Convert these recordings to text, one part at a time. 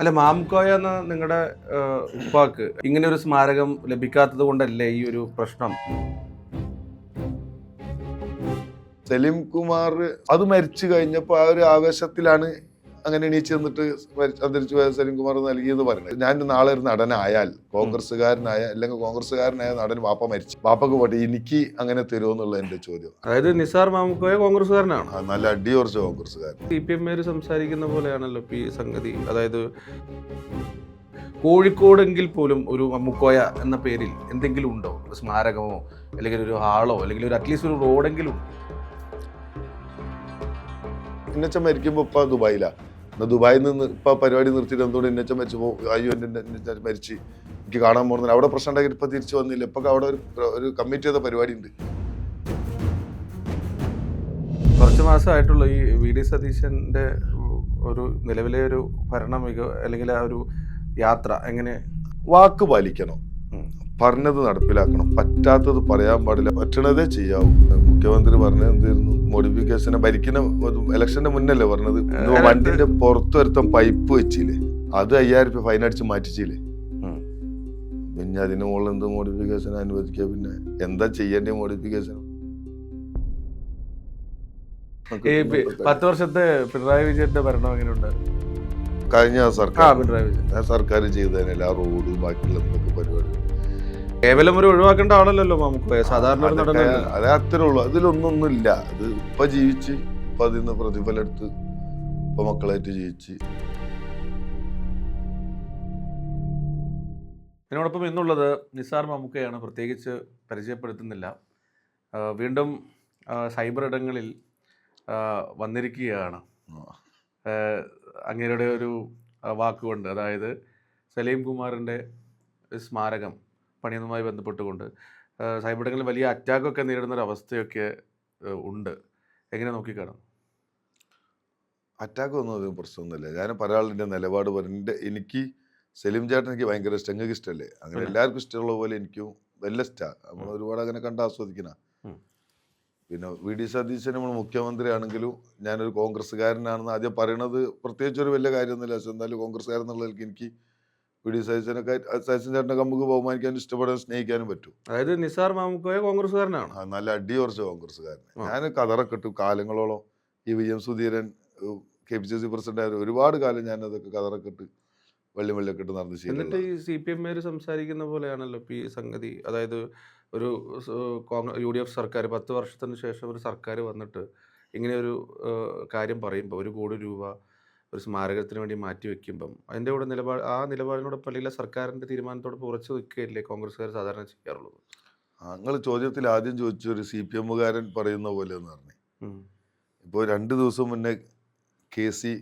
അല്ല, മാംകോയ എന്ന നിങ്ങളുടെ ഉപ്പാക്ക് ഇങ്ങനെ ഒരു സ്മാരകം ലഭിക്കാത്തത് കൊണ്ടല്ലേ ഈ ഒരു പ്രശ്നം? സലീം കുമാർ അത് മരിച്ചു കഴിഞ്ഞപ്പോൾ ആ ഒരു ആവേശത്തിലാണ് അങ്ങനെ എണീച്ച് നിന്നിട്ട് അന്തരിച്ചു പോയ സലീം കുമാർ നൽകിയെന്ന് പറയുന്നത്. ഞാൻ നാളെ ഒരു നടനായാൽ അല്ലെങ്കിൽ കോൺഗ്രസ്സുകാരനായ നടൻ വാപ്പ മരിച്ചു, വാപ്പക്ക് പോട്ടെ, എനിക്ക് അങ്ങനെ തരുമോ എന്നുള്ള എന്റെ ചോദ്യം. അതായത് നിസാർ മാംകോയ കോൺഗ്രസ്സുകാരനാണ്, നല്ല അടിയുറച്ച കോൺഗ്രസ്സുകാരൻ. CPM സംസാരിക്കുന്ന പോലെയാണല്ലോ ഈ സംഗതി. അതായത് കോഴിക്കോടെങ്കിൽ പോലും ഒരു മമ്മുക്കോയ എന്ന പേരിൽ എന്തെങ്കിലും ഉണ്ടോ? ഒരു സ്മാരകമോ അല്ലെങ്കിൽ ഒരു ഹാളോ അല്ലെങ്കിൽ ഒരു അറ്റ്ലീസ്റ്റ് ഒരു റോഡെങ്കിലും ഉണ്ടോ? ഇന്നച്ചൻ മരിക്കുമ്പോൾ ഇപ്പൊ ദുബായിലാണ്. ദുബായിൽ നിന്ന് ഇപ്പൊ പരിപാടി നിർത്തിയിട്ട് എന്തുകൊണ്ട് ഇന്നച്ചൻ മരിച്ചപ്പോ അയ്യോ എന്റെ മരിച്ച് എനിക്ക് കാണാൻ പോകുന്നത് അവിടെ പ്രശ്നം ഉണ്ടാക്കിയിട്ട് ഇപ്പൊ തിരിച്ചു വന്നില്ല. ഇപ്പൊ അവിടെ ഒരു കമ്മിറ്റി ചെയ്ത പരിപാടി ഉണ്ട്. കുറച്ച് മാസമായിട്ടുള്ള ഈ VD സതീശന്റെ ഒരു നിലവിലെ ഒരു ഭരണ മികവ് അല്ലെങ്കിൽ ആ ഒരു യാത്ര എങ്ങനെ? വാക്ക് പാലിക്കണം, പറഞ്ഞത് നടപ്പിലാക്കണം, പറ്റാത്തത് പറയാൻ പാടില്ല, പറ്റണതേ ചെയ്യാവൂ. മുഖ്യമന്ത്രി പറഞ്ഞത് എന്തായിരുന്നു? മോഡിഫിക്കേഷനെ ഭരിക്കുന്ന ഇലക്ഷന്റെ മുന്നല്ലേ പറഞ്ഞത്? വണ്ടിന്റെ പുറത്തൊരുത്തം പൈപ്പ് വെച്ചില്ലേ, അത് 5000 രൂപ ഫൈൻ അടിച്ച് മാറ്റിച്ചില്ലേ. പിന്നെ അതിന് മുകളിൽ എന്ത് മോഡിഫിക്കേഷൻ അനുവദിക്കുക? പിന്നെ എന്താ ചെയ്യേണ്ട മോഡിഫിക്കേഷൻ? 10 വർഷത്തെ പിണറായി വിജയന്റെ ഭരണം എങ്ങനെയുണ്ട്? കഴിഞ്ഞ പിണറായി വിജയൻ സർക്കാർ ചെയ്തതിനല്ല ആ റോഡ് ബാക്കിയുള്ള എന്തൊക്കെ പരിപാടി കേവലം ഒരു ഒഴിവാക്കേണ്ട ആളല്ലല്ലോ നമുക്ക് സാധാരണ അതേ അത്രേ ഉള്ളൂ. അതിലൊന്നൊന്നും ഇല്ല. അത് ഇപ്പൊ ജീവിച്ച് ഇപ്പൊ അതിന്ന് പ്രതിഫലം എടുത്ത് ഇപ്പൊ മക്കളായിട്ട് ജീവിച്ച്. ഇതിനോടൊപ്പം ഇന്നുള്ളത് നിസാർ മമ്മൂക്കയാണ്. പ്രത്യേകിച്ച് പരിചയപ്പെടുത്തുന്നില്ല. വീണ്ടും സൈബർ ഇടങ്ങളിൽ വന്നിരിക്കുകയാണ് അങ്ങേരുടെ ഒരു വാക്കുകൊണ്ട്. അതായത് സലീം കുമാറിൻ്റെ സ്മാരകം പണിയുന്നതുമായി ബന്ധപ്പെട്ടുകൊണ്ട് സൈബർ ഇടങ്ങളിൽ വലിയ അറ്റാക്കൊക്കെ നേരിടുന്ന ഒരു അവസ്ഥയൊക്കെ ഉണ്ട്. എങ്ങനെ നോക്കിക്കാണും? അറ്റാക്ക് ഒന്നും അധികം പ്രശ്നമൊന്നുമില്ല. ഞാൻ പല ആളിൻ്റെ നിലപാട് പറഞ്ഞിട്ട് എനിക്ക് സലീം ചേട്ടൻ എനിക്ക് ഭയങ്കര ഇഷ്ടം. നിങ്ങൾക്ക് ഇഷ്ടമല്ലേ? അങ്ങനെ എല്ലാവർക്കും ഇഷ്ടമുള്ള പോലെ എനിക്കും വലിയ ഇഷ്ടമാണ്. നമ്മൾ ഒരുപാട് അങ്ങനെ കണ്ട് ആസ്വദിക്കണ. പിന്നെ VD സതീശൻ നമ്മൾ മുഖ്യമന്ത്രി ആണെങ്കിലും ഞാനൊരു കോൺഗ്രസ്സുകാരനാണെന്ന് ആദ്യം പറയണത് പ്രത്യേകിച്ച് ഒരു വലിയ കാര്യമൊന്നുമില്ല. പക്ഷെ എന്തായാലും കോൺഗ്രസ്സുകാരൻ എന്നുള്ളതിലേക്ക് എനിക്ക് VD സതീശൻ ചേട്ടനെ നമുക്ക് ബഹുമാനിക്കാനും ഇഷ്ടപ്പെടാനും സ്നേഹിക്കാനും പറ്റും. അതായത് നിസാർ മാമുക്കോയ കോൺഗ്രസ്സുകാരനാണ്, നല്ല അടിയുറച്ച കോൺഗ്രസ്സുകാരൻ. ഞാൻ കതറൊക്കെ ഇട്ടു കാലങ്ങളോളം. ഈ VM സുധീരൻ KPCC പ്രസിഡന്റ് ആയിരുന്നു ഒരുപാട് കാലം ഞാൻ അതൊക്കെ കതറൊക്കെ ഇട്ട് വെള്ളിയൊക്കെ ഇട്ട് നടന്ന് ചെയ്തു. എന്നിട്ട് ഈ CPM സംസാരിക്കുന്ന പോലെയാണല്ലോ ഈ സംഗതി. അതായത് ഒരു UDF സർക്കാർ 10 വർഷത്തിന് ശേഷം ഒരു സർക്കാർ വന്നിട്ട് ഇങ്ങനെ ഒരു കാര്യം പറയുമ്പോൾ 1 കോടി രൂപ ഒരു സ്മാരകത്തിന് വേണ്ടി മാറ്റി വെക്കുമ്പം അതിൻ്റെ കൂടെ നിലപാടിനോടൊപ്പം അല്ലെങ്കിൽ സർക്കാരിൻ്റെ തീരുമാനത്തോടൊപ്പം ഉറച്ചു നിൽക്കുകയല്ലേ കോൺഗ്രസ്സുകാർ സാധാരണ ചെയ്യാറുള്ളത്? നിങ്ങൾ ചോദ്യത്തിൽ ആദ്യം ചോദിച്ച ഒരു CPM പറയുന്ന പോലെ എന്ന് പറഞ്ഞു. ഇപ്പോൾ 2 ദിവസം മുന്നേ KC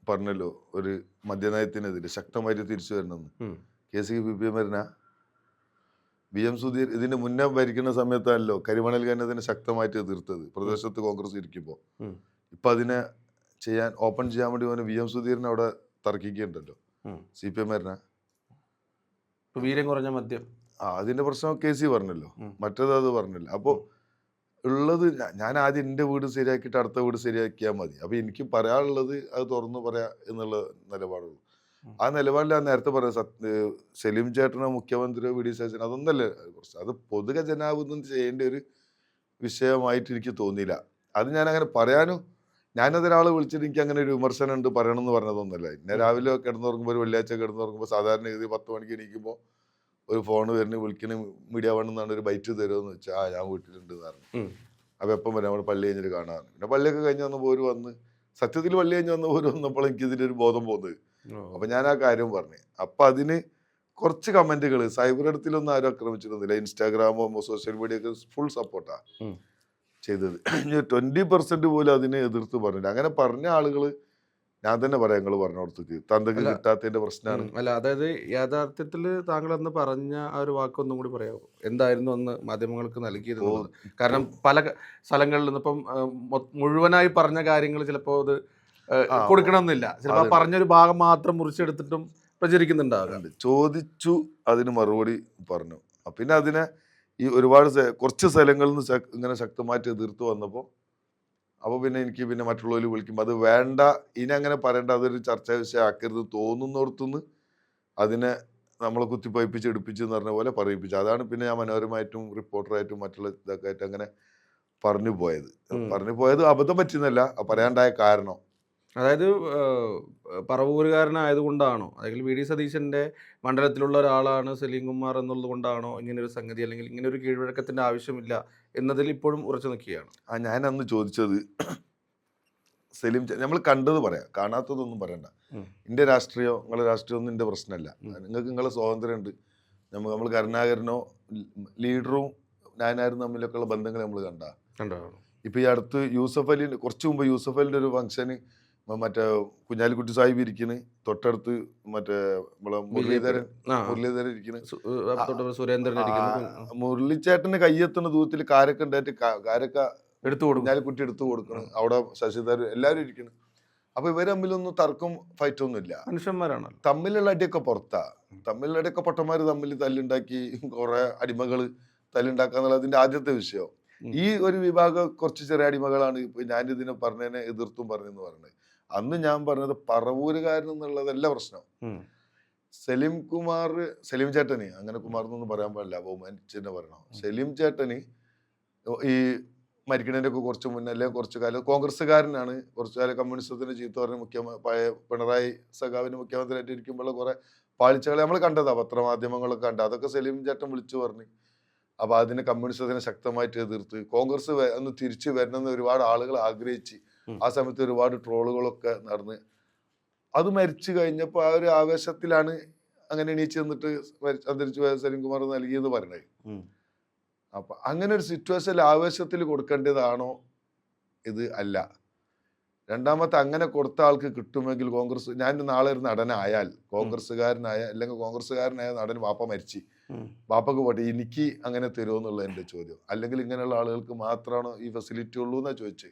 പറഞ്ഞല്ലോ ഒരു മദ്യനയത്തിനെതിരെ ശക്തമായിട്ട് തിരിച്ചു വരണമെന്ന്. KC PPM VM സുധീർ ഇതിന്റെ മുന്നേ ഭരിക്കുന്ന സമയത്താണല്ലോ കരിമണൽ ഖനനത്തിന് ശക്തമായിട്ട് എതിർത്തത് പ്രദേശത്ത് കോൺഗ്രസ് ഇരിക്കുമ്പോൾ. ഇപ്പൊ അതിനെ ഓപ്പൺ ചെയ്യാൻ വേണ്ടി VM സുധീറിനെ അവിടെ തർക്കിക്കുന്നുണ്ടല്ലോ CPM. വീര്യം കുറഞ്ഞ മദ്യം അതിന്റെ പ്രശ്നം KC പറഞ്ഞല്ലോ, മറ്റേത് അത് പറഞ്ഞില്ല. അപ്പോൾ ഉള്ളത് ഞാൻ ആദ്യം എൻ്റെ വീട് ശരിയാക്കിയിട്ട് അടുത്ത വീട് ശരിയാക്കിയാൽ മതി. അപ്പൊ എനിക്ക് പറയാനുള്ളത് അത് തുറന്നു പറയാ എന്നുള്ള നിലപാടുള്ളൂ. ആ നിലപാടിൽ ഞാൻ നേരത്തെ പറയാം, സലീം ചേട്ടനോ മുഖ്യമന്ത്രിയോ VD സതീശൻ അതൊന്നല്ലേ പ്രശ്നം. അത് പൊതുജനാവുന്ന ചെയ്യേണ്ട ഒരു വിഷയമായിട്ട് എനിക്ക് തോന്നിയില്ല. അത് ഞാൻ അങ്ങനെ പറയാനും ഞാനതൊരാൾ വിളിച്ചിട്ട് എനിക്ക് അങ്ങനെ ഒരു വിമർശനം ഉണ്ട് പറയണമെന്ന് പറഞ്ഞതൊന്നുമല്ല. ഞാൻ രാവിലെ കിടന്നുറങ്ങുമ്പോൾ ഒരു വെള്ളിയാഴ്ച കിടന്നുറങ്ങുമ്പോൾ സാധാരണ ഗതി 10 മണിക്ക് എണീക്കുമ്പോൾ ഒരു ഫോൺ വരുന്ന വിളിക്കുന്ന മീഡിയ വേണമെന്നാണ് ഒരു ബൈറ്റ് തരുമെന്ന് വെച്ചാൽ ഞാൻ വീട്ടിലുണ്ട് പറഞ്ഞു. അപ്പൊ എപ്പം വരാം നമ്മൾ പള്ളി കഴിഞ്ഞിട്ട് കാണാറ്. പിന്നെ പള്ളിയൊക്കെ കഴിഞ്ഞ് വന്നപ്പോൾ ഒരു വന്ന് സത്യത്തിൽ പള്ളി കഴിഞ്ഞ് വന്നപ്പോൾ വന്നപ്പോൾ എനിക്ക് ഇതിൻ്റെ ഒരു ബോധം പോകുന്നത്. അപ്പൊ ഞാൻ ആ കാര്യം പറഞ്ഞു. അപ്പൊ അതിന് കുറച്ച് കമന്റുകൾ സൈബർ ഇടത്തിലൊന്നും ആരും ആക്രമിച്ചിരുന്നില്ല. ഇൻസ്റ്റാഗ്രാമോ സോഷ്യൽ മീഡിയ ഒക്കെ ഫുൾ സപ്പോർട്ടാ ചെയ്തത്. 20% പോലും അതിനെ എതിർത്ത് പറഞ്ഞില്ല. അങ്ങനെ പറഞ്ഞ ആളുകൾ ഞാൻ തന്നെ പറയാം, നിങ്ങൾ പറഞ്ഞോടത്തേക്ക് തന്തക്ക് കിട്ടാത്തതിന്റെ പ്രശ്നമാണ്. അല്ല, അതായത് യഥാർത്ഥത്തിൽ താങ്കൾ അന്ന് പറഞ്ഞ ആ ഒരു വാക്കൊന്നും കൂടി പറയാമോ? എന്തായിരുന്നു അന്ന് മാധ്യമങ്ങൾക്ക് നൽകിയിരുന്നത്? കാരണം പല സ്ഥലങ്ങളിൽ നിന്ന് ഇപ്പം മുഴുവനായി പറഞ്ഞ കാര്യങ്ങൾ ചിലപ്പോൾ അത് കൊടുക്കണമെന്നില്ല. ചിലപ്പോൾ പറഞ്ഞൊരു ഭാഗം മാത്രം മുറിച്ചെടുത്തിട്ടും പ്രചരിക്കുന്നുണ്ടാകും. ചോദിച്ചു, അതിന് മറുപടി പറഞ്ഞു. പിന്നെ അതിനെ ഈ ഒരുപാട് കുറച്ച് സ്ഥലങ്ങളിൽ നിന്ന് ഇങ്ങനെ ശക്തമായിട്ട് എതിർത്ത് വന്നപ്പോൾ അപ്പോൾ പിന്നെ എനിക്ക് പിന്നെ മറ്റുള്ളവർ വിളിക്കുമ്പോൾ അത് വേണ്ട, ഇനി അങ്ങനെ പറയേണ്ട, അതൊരു ചർച്ചാ വിഷയം ആക്കരുത് തോന്നുന്നിടത്തുനിന്ന് അതിനെ നമ്മളെ കുത്തിപ്പഴിപ്പിച്ച് എടുപ്പിച്ച് എന്ന് പറഞ്ഞ പോലെ പറയിപ്പിച്ചു. അതാണ് പിന്നെ ഞാൻ മനോരമായിട്ടും റിപ്പോർട്ടറായിട്ടും മറ്റുള്ള ഇതൊക്കെ ആയിട്ട് അങ്ങനെ പറഞ്ഞു പോയത്. പറഞ്ഞു പോയത് അബദ്ധം പറ്റുന്നല്ല, പറയാണ്ടായ കാരണം. അതായത് പറവൂരുകാരനായതുകൊണ്ടാണോ, അല്ലെങ്കിൽ വി ഡി സതീശന്റെ മണ്ഡലത്തിലുള്ള ഒരാളാണ് സലീം കുമാർ എന്നുള്ളത് കൊണ്ടാണോ ഇങ്ങനെ ഒരു സംഗതി, അല്ലെങ്കിൽ ഇങ്ങനെ ഒരു കീഴ്വഴക്കത്തിന്റെ ആവശ്യമില്ല എന്നതിൽ ഇപ്പോഴും ഉറച്ചു നിൽക്കുകയാണ്? ഞാൻ അന്ന് ചോദിച്ചത് സലീം, നമ്മൾ കണ്ടത് പറയാം, കാണാത്തതൊന്നും പറയണ്ട. എൻ്റെ രാഷ്ട്രീയം നിങ്ങളെ രാഷ്ട്രീയം ഒന്നും എൻ്റെ പ്രശ്നമല്ല. നിങ്ങൾക്ക് നിങ്ങളെ സ്വാതന്ത്ര്യമുണ്ട്. നമ്മൾ കരുണാകരനോ ലീഡറും ഞാനാരും തമ്മിലൊക്കെ ഉള്ള ബന്ധങ്ങൾ നമ്മൾ കണ്ടോ. ഇപ്പൊ ഈ അടുത്ത് യൂസഫ് അലി, കുറച്ച് മുമ്പ് യൂസഫ് അലിന്റെ ഒരു ഫംഗ്ഷന് മറ്റേ കുഞ്ഞാലിക്കുട്ടി സാഹിബ് ഇരിക്കുന്നു, തൊട്ടടുത്ത് മറ്റേ നമ്മളെ മുരളീധരൻ ഇരിക്കുന്നു, സുരേന്ദ്രൻ മുരളിച്ചേട്ടന് കയ്യെത്തുന്ന ദൂരത്തിൽ കാരൊക്കെ ഉണ്ടായിട്ട് കാരൊക്കെ കുഞ്ഞാലിക്കുട്ടി എടുത്തു കൊടുക്കണം. അവിടെ ശശിധരൻ എല്ലാവരും ഇരിക്കുന്നു. അപ്പൊ ഇവർ തമ്മിലൊന്നും തർക്കം ഫൈറ്റൊന്നും ഇല്ല, മനുഷ്യന്മാരാണ്. തമ്മിലുള്ള അടിയൊക്കെ പുറത്താ. തമ്മിലുള്ള അടിയൊക്കെ പൊട്ടന്മാര് തമ്മിൽ തല്ലുണ്ടാക്കി കുറെ അടിമകള് തല്ലുണ്ടാക്കാന്നുള്ളതിന്റെ ആദ്യത്തെ വിഷയം. ഈ ഒരു വിഭാഗം കുറച്ച് ചെറിയ അടിമകളാണ് ഇപ്പൊ ഞാനിതിനെ പറഞ്ഞതിനെ എതിർത്തും പറഞ്ഞെന്ന് പറഞ്ഞത്. അന്ന് ഞാൻ പറഞ്ഞത് പറവൂരുകാരൻ എന്നുള്ളതല്ല പ്രശ്നം. സലീം കുമാർ, സലീം ചേട്ടന്, അങ്ങനെ കുമാർ എന്നൊന്നും പറയാൻ പാടില്ല, ബഹുമാനിച്ചെന്നെ പറയണം. സലീം ചേട്ടന് ഈ മരിക്കണതിന്റെ ഒക്കെ കുറച്ച് മുന്നേ, അല്ലെങ്കിൽ കുറച്ചു കാലം കോൺഗ്രസ്സുകാരനാണ്. കുറച്ചു കാലം കമ്മ്യൂണിസത്തിന് ചീത്ത പറഞ്ഞ് പഴയ പിണറായി സഖാവിന് മുഖ്യമന്ത്രിയായിട്ട് ഇരിക്കുമ്പോൾ കുറെ പാളിച്ചകൾ നമ്മൾ കണ്ടതാ, പത്രമാധ്യമങ്ങളൊക്കെ കണ്ട. അതൊക്കെ സലീം ചേട്ടൻ വിളിച്ചു പറഞ്ഞു. അപ്പൊ അതിന് കമ്മ്യൂണിസത്തിനെ ശക്തമായിട്ട് എതിർത്ത് കോൺഗ്രസ് ഒന്ന് തിരിച്ചു വരണമെന്ന് ഒരുപാട് ആളുകൾ ആഗ്രഹിച്ച് ആ സമയത്ത് ഒരുപാട് ട്രോളുകളൊക്കെ നടന്ന് അത് മരിച്ചു കഴിഞ്ഞപ്പോൾ ആ ഒരു ആവേശത്തിലാണ് അങ്ങനെ എണീച്ച് നിന്നിട്ട് അന്തരിച്ചു പോയ സലീം കുമാർ നൽകിയെന്ന് പറഞ്ഞത്. അപ്പൊ അങ്ങനെ ഒരു സിറ്റുവേഷനിൽ ആവേശത്തിൽ കൊടുക്കേണ്ടതാണോ ഇത്? അല്ല. രണ്ടാമത്തെ, അങ്ങനെ കൊടുത്ത ആൾക്ക് കിട്ടുമെങ്കിൽ കോൺഗ്രസ്, ഞാൻ നാളെ ഒരു നടനായാൽ, കോൺഗ്രസ്സുകാരനായ അല്ലെങ്കിൽ കോൺഗ്രസ്സുകാരനായ നടൻ വാപ്പ മരിച്ചു, വാപ്പക്ക് പോട്ടെ, എനിക്ക് അങ്ങനെ തരുമോ എന്നുള്ള എൻ്റെ ചോദ്യം. അല്ലെങ്കിൽ ഇങ്ങനെയുള്ള ആളുകൾക്ക് മാത്രമാണോ ഈ ഫെസിലിറ്റി ഉള്ളൂ എന്നാ ചോദിച്ചത്.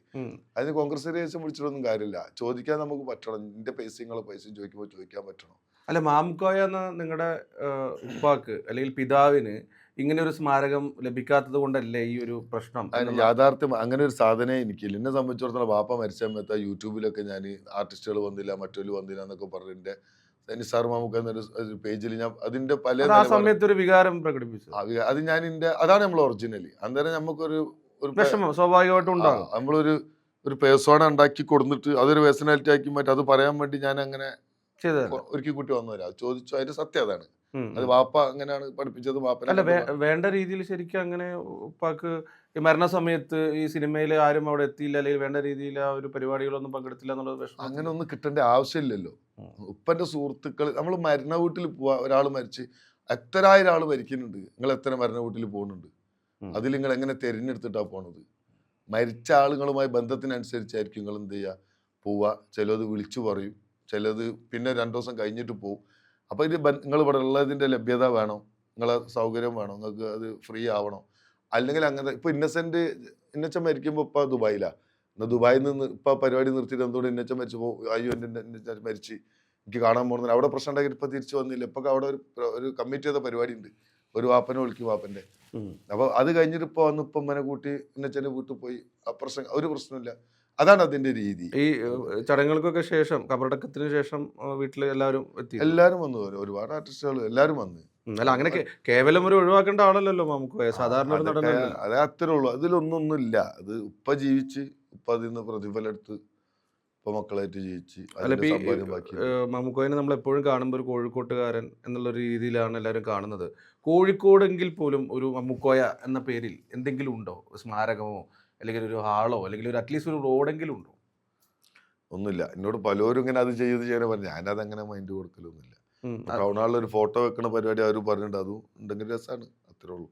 അതിന് കോൺഗ്രസ് രേസം വിളിച്ചിട്ടൊന്നും കാര്യമില്ല, ചോദിക്കാൻ നമുക്ക് പറ്റണം. നിന്റെ പൈസയും ചോദിക്കുമ്പോൾ ചോദിക്കാൻ പറ്റണം. അല്ല, മാംകോയ എന്ന നിങ്ങളുടെ ഉപ്പാക്ക് അല്ലെങ്കിൽ പിതാവിന് ഇങ്ങനെ ഒരു സ്മാരകം ലഭിക്കാത്തത് കൊണ്ടല്ലേ ഈ ഒരു പ്രശ്നം? യാഥാർത്ഥ്യം അങ്ങനെ ഒരു സാധനമേ എനിക്കില്ല. എന്നെ സംബന്ധിച്ചിടത്തോളം വാപ്പ മരിച്ച സമയത്ത് യൂട്യൂബിലൊക്കെ ഞാൻ ആർട്ടിസ്റ്റുകൾ വന്നില്ല, മറ്റൊരു വന്നില്ല എന്നൊക്കെ പറഞ്ഞിട്ട് നിസാർ മാമുക്ക എന്നൊരു പേജിൽ ഞാൻ അതിന്റെ പല സമയത്ത് ഒരു വികാരം പ്രകടിപ്പിച്ചു. അത് ഞാൻ അതാണ് നമ്മൾ ഒറിജിനലി. അന്നേരം നമുക്കൊരു വിഷമം സ്വാഭാവികമായിട്ടും ഉണ്ടാകും. നമ്മളൊരു പേഴ്സോണ ഉണ്ടാക്കി കൊടുത്തിട്ട് അതൊരു പേഴ്സണാലിറ്റി ആക്കി മാറ്റി അത് പറയാൻ വേണ്ടി ഞാൻ അങ്ങനെ ഒരുക്കി കൂട്ടി വന്നവരാ. ചോദിച്ചു, അതിന്റെ സത്യം അതാണ്. അത് വാപ്പ അങ്ങനെയാണ് പഠിപ്പിച്ചത്. അല്ല, വേണ്ട രീതിയിൽ ശരിക്കും അങ്ങനെ ഉപ്പാക്ക് ഈ മരണസമയത്ത് ഈ സിനിമയിൽ ആരും അവിടെ എത്തിയില്ല, അല്ലെങ്കിൽ വേണ്ട രീതിയിൽ ആ ഒരു പരിപാടികളൊന്നും പങ്കെടുത്തില്ല എന്നുള്ളത് അങ്ങനെ ഒന്നും കിട്ടേണ്ട ആവശ്യമില്ലല്ലോ. ഉപ്പന്റെ സുഹൃത്തുക്കൾ, നമ്മൾ മരണ വീട്ടിൽ പോവാ, ഒരാൾ മരിച്ച് എത്രായിരം ആള് മരിക്കുന്നുണ്ട്, നിങ്ങൾ എത്ര മരണ വീട്ടിൽ പോകുന്നുണ്ട്, അതിൽ നിങ്ങൾ എങ്ങനെ തിരഞ്ഞെടുത്തിട്ടാ പോണത്? മരിച്ച ആളുകളുമായി ബന്ധത്തിനനുസരിച്ചായിരിക്കും നിങ്ങൾ എന്ത് ചെയ്യുക, പോവുക. ചിലത് വിളിച്ചു പറയും, ചിലത് പിന്നെ 2 ദിവസം കഴിഞ്ഞിട്ട് പോവും. അപ്പോൾ ഇത് നിങ്ങൾ ഇവിടെ ഉള്ളതിൻ്റെ ലഭ്യത വേണം, നിങ്ങളെ സൗകര്യം വേണം, നിങ്ങൾക്ക് അത് ഫ്രീ ആവണം. അല്ലെങ്കിൽ അങ്ങനെ ഇപ്പോൾ ഇന്നച്ചൻ മരിക്കുമ്പോൾ ഇപ്പോൾ ദുബായിലാണ്. എന്നാൽ ദുബായിൽ നിന്ന് ഇപ്പോൾ പരിപാടി നിർത്തിയിട്ട് എന്തുകൊണ്ട് ഇന്നച്ചൻ മരിച്ചപ്പോൾ അയ്യോ എൻ്റെ മരിച്ച് എനിക്ക് കാണാൻ പോകുന്നില്ല, അവിടെ പ്രശ്നം ഉണ്ടാക്കി ഇപ്പോൾ തിരിച്ചു വന്നില്ല. ഇപ്പോൾ അവിടെ ഒരു കമ്മിറ്റി ചെയ്ത പരിപാടി ഉണ്ട്, ഒരു വാപ്പനെ വിളിക്കും വാപ്പൻ്റെ. അപ്പോൾ അത് കഴിഞ്ഞിട്ട് ഇപ്പോൾ വന്ന് ഇപ്പം ഉമ്മനെ കൂട്ടി ഇന്നച്ചൻ്റെ വീട്ടിൽ പോയി, ഒരു പ്രശ്നമില്ല. അതാണ് അതിന്റെ രീതി. ഈ ചടങ്ങുകൾക്കൊക്കെ ശേഷം, കബറടക്കത്തിന് ശേഷം വീട്ടിൽ എല്ലാവരും വന്നു, ഒരുപാട് ആർട്ടിസ്റ്റുകൾ എല്ലാവരും വന്നു. അല്ല, അങ്ങനെ കേവലം ഒരു ഒഴിവാക്കേണ്ട ആളല്ലല്ലോ നമുക്ക്, സാധാരണ അതേ അത്രേ ഉള്ളൂ. അതിലൊന്നൊന്നുമില്ല. അത് ഉപ്പ ജീവിച്ച് ഉപ്പ അതിൽ നിന്ന് പ്രതിഫലം എടുത്ത് ഇപ്പൊ മക്കളായിട്ട് ജീവിച്ച്. മമ്മൂക്കോയെ നമ്മൾ എപ്പോഴും കാണുമ്പോൾ ഒരു കോഴിക്കോട്ടുകാരൻ എന്നുള്ള രീതിയിലാണ് എല്ലാവരും കാണുന്നത്. കോഴിക്കോടെങ്കിൽ പോലും ഒരു മമ്മൂക്കോയ എന്ന പേരിൽ എന്തെങ്കിലും ഉണ്ടോ? സ്മാരകമോ അല്ലെങ്കിൽ ഒരു ഹാളോ അല്ലെങ്കിൽ ഒരു അറ്റ്ലീസ്റ്റ് ഒരു റോഡെങ്കിലും ഉണ്ടോ? ഒന്നുമില്ല. എന്നോട് പലരും ഇങ്ങനെ അത് ചെയ്യാൻ പറഞ്ഞു, ഞാനതങ്ങനെ മൈൻഡ് കൊടുക്കലൊന്നുമില്ല. ടൗൺ ഹാളിൽ ഒരു ഫോട്ടോ വെക്കണ പരിപാടി അവർ പറഞ്ഞിട്ടുണ്ട്, അതും ഉണ്ടെങ്കിൽ രസമാണ്, അത്രേ ഉള്ളൂ.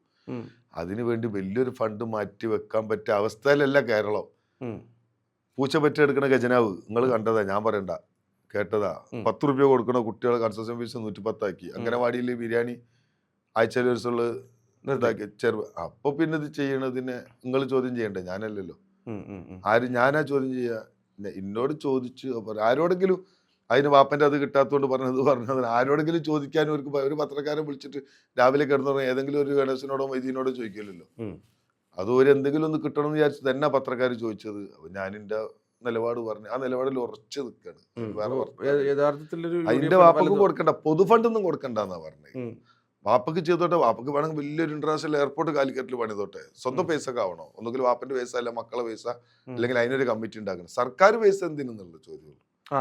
അതിനു വേണ്ടി വലിയൊരു ഫണ്ട് മാറ്റി വെക്കാൻ പറ്റിയ അവസ്ഥയിലല്ല കേരളം. പൂച്ച പറ്റിയെടുക്കണ ഖജനാവ് നിങ്ങൾ കണ്ടതാ, ഞാൻ പറയണ്ട, കേട്ടതാ. 10 രൂപ കൊടുക്കണ കുട്ടികളെ കൺസെഷൻ ഫീസ് 110 ആക്കി. അംഗനവാടിയിൽ ബിരിയാണി ആഴ്ചയിൽ ഒരു ദിവസമുള്ള ഇതാക്കി അപ്പൊ പിന്നെ ഇത് ചെയ്യണതിനെ നിങ്ങൾ ചോദ്യം ചെയ്യണ്ടേ? ഞാനല്ലല്ലോ. ഞാനാ ചോദ്യം ചെയ്യാ? എന്നോട് ചോദിച്ചു ആരോടെങ്കിലും അതിന് വാപ്പന്റെ അത് കിട്ടാത്തതുകൊണ്ട് പറഞ്ഞത് ആരോടെങ്കിലും ചോദിക്കാനും ഒരു പത്രക്കാരൻ വിളിച്ചിട്ട് രാവിലെ കിടന്നു ഏതെങ്കിലും ഒരു ഗണേശനോടോ വൈദ്യനോടോ ചോദിക്കില്ലല്ലോ. അത് ഒരു എന്തെങ്കിലും ഒന്ന് കിട്ടണം എന്ന് വിചാരിച്ചു തന്നെ പത്രക്കാർ ചോദിച്ചത്. അപ്പൊ ഞാൻ എൻ്റെ നിലപാട് പറഞ്ഞു. ആ നിലപാടിൽ ഉറച്ചു നിൽക്കുകയാണ്. വേറെ വർത്താനം. യഥാർത്ഥത്തിലൊരു അതിന്റെ UDF ആണ് വാപ്പക്കും പലതും. കൊടുക്കണ്ട, പൊതുഫണ്ടൊന്നും കൊടുക്കണ്ടെന്നാ പറഞ്ഞത്. ഉം. വാപ്പക്ക് ചെയ്തോട്ടെ, വാപ്പക്ക് വേണമെങ്കിൽ വലിയൊരു ഇന്റർനാഷണൽ എയർപോർട്ട് കാലിക്കറ്റിൽ പണിതോട്ടെ. സ്വന്തം പൈസ ഒക്കെ ആവണോ? ഒന്നുകിൽ വാപ്പന്റെ പൈസ, അല്ല മക്കളെ പൈസ, അല്ലെങ്കിൽ അതിനൊരു കമ്മിറ്റി ഉണ്ടാക്കണം. സർക്കാർ പൈസ എന്തിനുള്ള ചോദ്യം.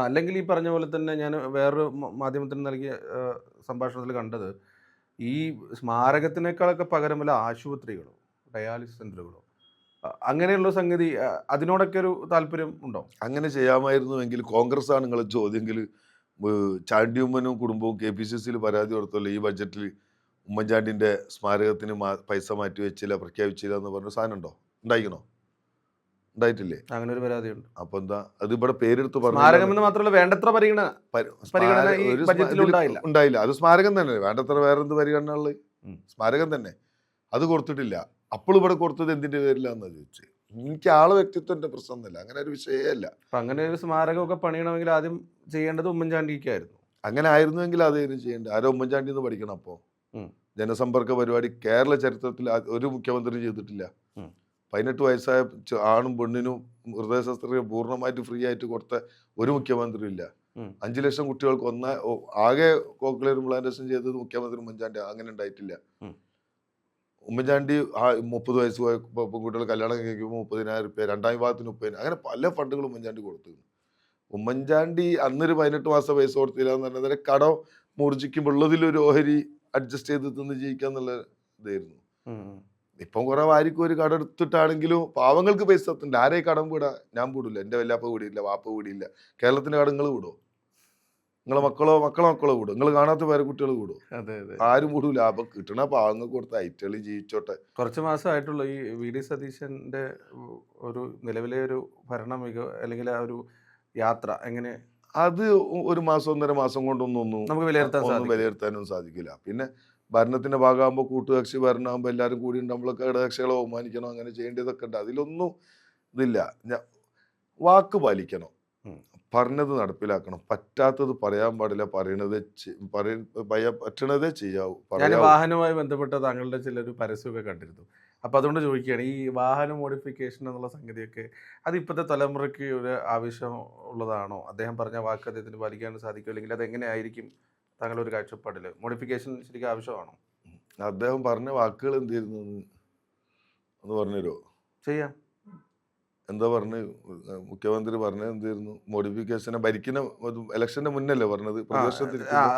അല്ലെങ്കിൽ ഈ പറഞ്ഞ പോലെ തന്നെ ഞാൻ വേറൊരു മാധ്യമത്തിന് നൽകിയ സംഭാഷണത്തിൽ കണ്ടത്, ഈ സ്മാരകത്തിനേക്കാളൊക്കെ പകരം വല്ല ആശുപത്രികളോ ഡയാലിസിസ് സെന്ററുകളോ അങ്ങനെയുള്ള സംഗതി, അതിനോടൊക്കെ ഒരു താല്പര്യം ഉണ്ടോ? അങ്ങനെ ചെയ്യാമായിരുന്നുവെങ്കിൽ കോൺഗ്രസ് ആണ് നിങ്ങളെ ചോദ്യമെങ്കിൽ ചാണ്ടിയുമ്മനും കുടുംബവും KPCCയിൽ പരാതി കൊടുത്തല്ലോ ഈ ബഡ്ജറ്റിൽ ഉമ്മൻചാണ്ടിന്റെ സ്മാരകത്തിന് പൈസ മാറ്റി വെച്ചില്ല, പ്രഖ്യാപിച്ചില്ല എന്ന് പറഞ്ഞ സാധനം ഉണ്ടോ? ഉണ്ടായിക്കണോ? ഉണ്ടായിട്ടില്ലേ? അങ്ങനെ ഒരു പരാതിയുണ്ട്. അപ്പൊ എന്താ അത് ഇവിടെ പേരെടുത്ത് സ്മാരകം എന്ന് മാത്രമല്ല, വേണ്ടത്ര പരിഗണന ഈ ബഡ്ജറ്റിൽ ഉണ്ടായില്ല. ഉണ്ടായില്ല. അത് സ്മാരകം തന്നെ, വേണ്ടത്ര വേറെന്ത് പരിഗണന ഉള്ളത്? സ്മാരകം തന്നെ അത് കൊടുത്തിട്ടില്ല. അപ്പോൾ ഇവിടെ കൊടുത്തത് എന്തിന്റെ പേരിലാന്നാ ചോദിച്ചത്. എനിക്ക് ആളെ വ്യക്തിത്വന്റെ പ്രശ്നമൊന്നുമില്ല, അങ്ങനെ ഒരു വിഷയമല്ല. അങ്ങനെ ഒരു സ്മാരകമൊക്കെ പണിയണമെങ്കിൽ ആദ്യം ചെയ്യേണ്ടത് ഉമ്മൻചാണ്ടിക്കായിരുന്നു. അങ്ങനെ ആയിരുന്നുവെങ്കിൽ അതായിരുന്നു ചെയ്യേണ്ടത്. ആരോ ഉമ്മൻചാണ്ടി എന്ന് പഠിക്കണം. അപ്പോൾ ജനസമ്പർക്ക പരിപാടി കേരള ചരിത്രത്തിൽ ഒരു മുഖ്യമന്ത്രി ചെയ്തിട്ടില്ല. 18 വയസ്സായ ആണും പെണ്ണിനും ഹൃദയ ശസ്ത്രക്രിയ പൂർണ്ണമായിട്ട് ഫ്രീ ആയിട്ട് കൊടുത്ത ഒരു മുഖ്യമന്ത്രി ഇല്ല. 5 ലക്ഷം കുട്ടികൾക്ക് ആകെ കോക്ലിയർ ഇംപ്ലാന്റേഷൻ ചെയ്തത് മുഖ്യമന്ത്രി ഉമ്മൻചാണ്ടി. അങ്ങനെ ഉണ്ടായിട്ടില്ല. ഉമ്മൻചാണ്ടി 30 വയസ്സ് പെൺകുട്ടികൾ കല്യാണം കഴിക്കുമ്പോൾ 30,000 രൂപ, രണ്ടാം വിഭാഗത്തിന് 30,000, അങ്ങനെ പല ഫണ്ടുകളും ഉമ്മൻചാണ്ടി കൊടുത്തു. ഉമ്മൻചാണ്ടി അന്നൊരു 18 മാസം പൈസ കൊടുത്തില്ല എന്ന് പറഞ്ഞാൽ കടം മൂർജിക്കുമ്പോൾ ഉള്ളതിലൊരു ഓഹരി അഡ്ജസ്റ്റ് ചെയ്ത് തിന്ന് ജീവിക്കാന്നുള്ള ഇതായിരുന്നു. ഇപ്പം കുറെ വാരിക്ക് ഒരു കട എടുത്തിട്ടാണെങ്കിലും പാവങ്ങൾക്ക് പൈസ എത്തില്ല. ആരെയും കടം വീടാ? ഞാൻ വീടില്ല, എൻ്റെ വല്ലാപ്പ വീടില്ല, വാപ്പ വീടില്ല. കേരളത്തിന്റെ കടങ്ങൾ വിടോ? നിങ്ങളെ മക്കളോ വിടും? നിങ്ങൾ കാണാത്ത പേരെ കുട്ടികൾ വിടും? ആരും വിടൂല. അപ്പൊ കിട്ടണ പാവങ്ങൾക്ക് കൊടുത്ത ഐറ്റളി ജീവിച്ചോട്ടെ. കുറച്ച് മാസമായിട്ടുള്ള ഈ VD സതീശന്റെ ഒരു നിലവിലെ ഒരു ഭരണ മികവ് അല്ലെങ്കിൽ ആ ഒരു യാത്ര എങ്ങനെ? അത് ഒരു മാസം 1.5 മാസം കൊണ്ടൊന്നും നമുക്ക് വിലയിരുത്താനും സാധിക്കില്ല. പിന്നെ ഭരണത്തിന്റെ ഭാഗമാകുമ്പോൾ കൂട്ടുകക്ഷി ഭരണമാകുമ്പോൾ എല്ലാവരും കൂടി നമ്മളൊക്കെ ഘടകകക്ഷികളെ ബഹുമാനിക്കണം, അങ്ങനെ ചെയ്യേണ്ടതൊക്കെ ഉണ്ട്. അതിലൊന്നും ഇതില്ല. വാക്ക് പാലിക്കണം, പറഞ്ഞത് നടപ്പിലാക്കണം, പറ്റാത്തത് പറയാൻ പാടില്ല, പറ്റണതേ ചെയ്യാവൂ. ഞാൻ വാഹനവുമായി ബന്ധപ്പെട്ട താങ്കളുടെ ചിലൊരു പരസ്യമൊക്കെ കണ്ടിരുന്നു. അപ്പൊ അതുകൊണ്ട് ചോദിക്കുകയാണ്, ഈ വാഹന മോഡിഫിക്കേഷൻ എന്നുള്ള സംഗതിയൊക്കെ അത് ഇപ്പോഴത്തെ തലമുറയ്ക്ക് ഒരു ആവശ്യം ഉള്ളതാണോ? അദ്ദേഹം പറഞ്ഞ വാക്ക് അദ്ദേഹത്തിന് പാലിക്കാൻ സാധിക്കും, അല്ലെങ്കിൽ അത് എങ്ങനെയായിരിക്കും താങ്കളുടെ ഒരു കാഴ്ചപ്പാടിൽ? മോഡിഫിക്കേഷൻ ശരിക്കും ആവശ്യമാണോ? അദ്ദേഹം പറഞ്ഞ വാക്കുകൾ എന്തായിരുന്നു എന്ന് പറഞ്ഞുതരുമോ? ചെയ്യാം. എന്താ പറഞ്ഞ് മുഖ്യമന്ത്രി പറഞ്ഞത് എന്തായിരുന്നു? മോഡിഫിക്കേഷനെ ഭരിക്കുന്ന ഇലക്ഷന്റെ മുന്നല്ലേ പറഞ്ഞത്?